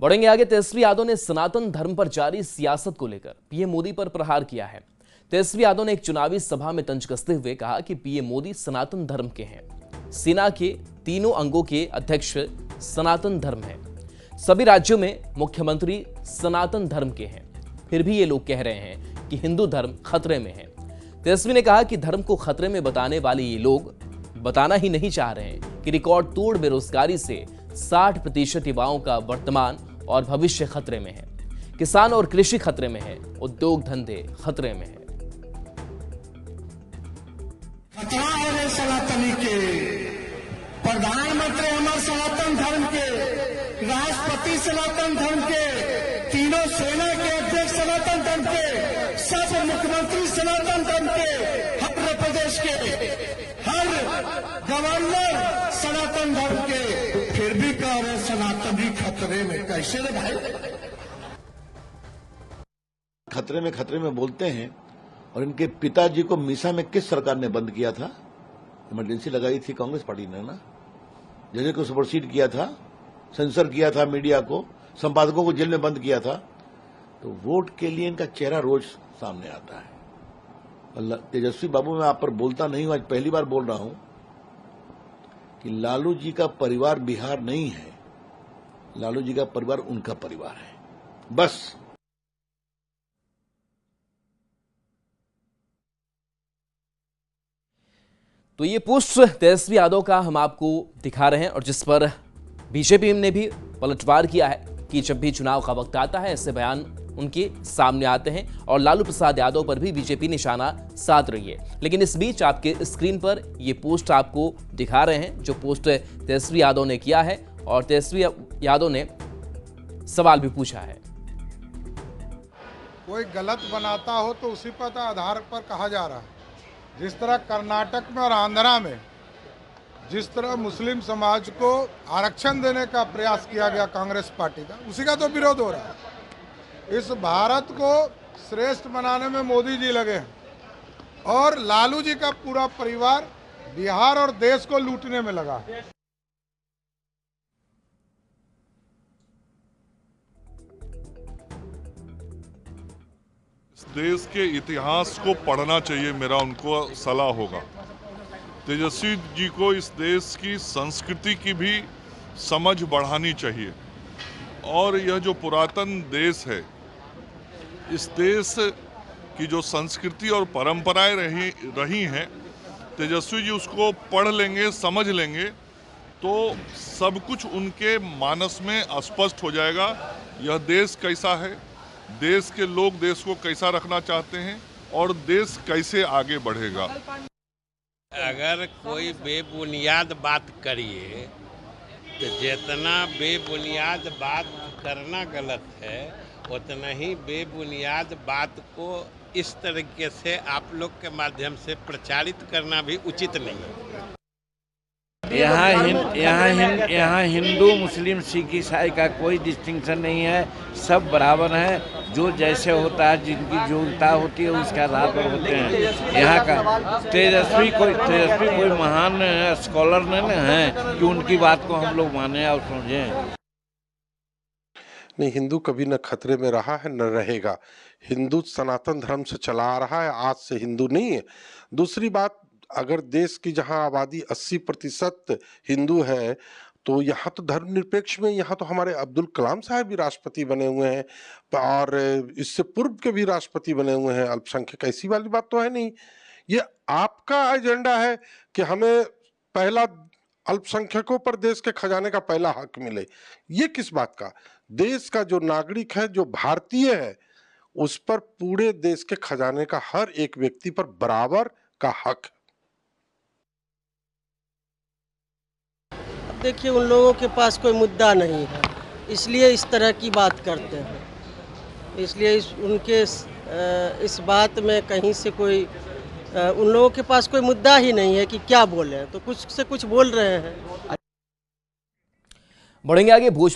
बढ़ेंगे आगे। तेजस्वी यादव ने सनातन धर्म पर जारी सियासत को लेकर पीएम मोदी पर प्रहार किया है। तेजस्वी यादव ने एक चुनावी सभा में तंज कसते हुए कहा कि पीएम मोदी सनातन धर्म के हैं। सेना के तीनों अंगों के अध्यक्ष सनातन धर्म है। सभी राज्यों में मुख्यमंत्री सनातन धर्म के हैं। फिर भी ये लोग कह रहे हैं कि हिंदू धर्म खतरे में है। तेजस्वी ने कहा कि धर्म को खतरे में बताने वाले ये लोग बताना ही नहीं चाह रहे हैं कि रिकॉर्ड तोड़ बेरोजगारी से 60% युवाओं का वर्तमान और भविष्य खतरे में है। किसान और कृषि खतरे में है। उद्योग धंधे खतरे में है। खतरा है सनातनी के, प्रधानमंत्री हमारे सनातन धर्म के, राष्ट्रपति सनातन धर्म के, तीनों सेना के अध्यक्ष सनातन धर्म के, सब मुख्यमंत्री सनातन धर्म के, हर प्रदेश के हर गवर्नर सनातन धर्म के, फिर भी कह रहे सनातनी खतरे में। कैसे रे भाई? खतरे में बोलते हैं। और इनके पिताजी को मीसा में किस सरकार ने बंद किया था? इमरजेंसी लगाई थी कांग्रेस पार्टी ने ना। जज को सुपरसीड किया था, सेंसर किया था, मीडिया को, संपादकों को जेल में बंद किया था। तो वोट के लिए इनका चेहरा रोज सामने आता है। तेजस्वी बाबू, मैं आप पर बोलता नहीं हूं, आज पहली बार बोल रहा हूं कि लालू जी का परिवार बिहार नहीं है। लालू जी का परिवार उनका परिवार है, बस। तो ये पोस्ट तेजस्वी यादव का हम आपको दिखा रहे हैं और जिस पर बीजेपी ने भी पलटवार किया है कि जब भी चुनाव का वक्त आता है ऐसे बयान उनके सामने आते हैं और लालू प्रसाद यादव पर भी बीजेपी निशाना साध रही है। लेकिन इस बीच आपके स्क्रीन पर ये पोस्ट आपको दिखा रहे हैं जो पोस्ट तेजस्वी यादव ने किया है और तेजस्वी यादव ने सवाल भी पूछा है। कोई गलत बनाता हो तो उसी पर आधार पर कहा जा रहा है। जिस तरह कर्नाटक में और आंध्रा में जिस तरह मुस्लिम समाज को आरक्षण देने का प्रयास किया गया कांग्रेस पार्टी का, उसी का तो विरोध हो रहा है। इस भारत को श्रेष्ठ बनाने में मोदी जी लगे हैं और लालू जी का पूरा परिवार बिहार और देश को लूटने में लगा है। इस देश के इतिहास को पढ़ना चाहिए, मेरा उनको सलाह होगा। तेजस्वी जी को इस देश की संस्कृति की भी समझ बढ़ानी चाहिए। और यह जो पुरातन देश है, इस देश की जो संस्कृति और परंपराएं रही हैं, तेजस्वी जी उसको पढ़ लेंगे, समझ लेंगे तो सब कुछ उनके मानस में स्पष्ट हो जाएगा। यह देश कैसा है, देश के लोग देश को कैसा रखना चाहते हैं और देश कैसे आगे बढ़ेगा। अगर कोई बेबुनियाद बात करिए तो जितना बेबुनियाद बात करना गलत है, उतना ही बेबुनियाद बात को इस तरीके से आप लोग के माध्यम से प्रचारित करना भी उचित नहीं है। यहाँ हिंदू, मुस्लिम, सिख, ईसाई का कोई डिस्टिंक्शन नहीं है। सब बराबर हैं। जो जैसे होता है, जिनकी योग्यता होती है उसके आधार पर होते हैं। यहाँ का तेजस्वी कोई महान स्कॉलर नहीं है कि उनकी बात को हम लोग माने और समझें। नहीं, हिंदू कभी न खतरे में रहा है न रहेगा। हिंदू सनातन धर्म से चला आ रहा है, आज से हिंदू नहीं है। दूसरी बात, अगर देश की जहां आबादी 80% हिंदू है तो यहाँ तो धर्मनिरपेक्ष में, यहाँ तो हमारे अब्दुल कलाम साहब भी राष्ट्रपति बने हुए हैं और इससे पूर्व के भी राष्ट्रपति बने हुए हैं। अल्पसंख्यक ऐसी वाली बात तो है नहीं। ये आपका एजेंडा है कि हमें पहला अल्पसंख्यकों पर देश के खजाने का पहला हक मिले। ये किस बात का? देश का जो नागरिक है, जो भारतीय है, उस पर पूरे देश के खजाने का हर एक व्यक्ति पर बराबर का हक है। देखिए, उन लोगों के पास कोई मुद्दा नहीं है, इसलिए इस तरह की बात करते हैं। इसलिए उनके इस बात में कहीं से कोई उन लोगों के पास कोई मुद्दा ही नहीं है कि क्या बोलें, तो कुछ से कुछ बोल रहे हैं। बढ़ेंगे आगे।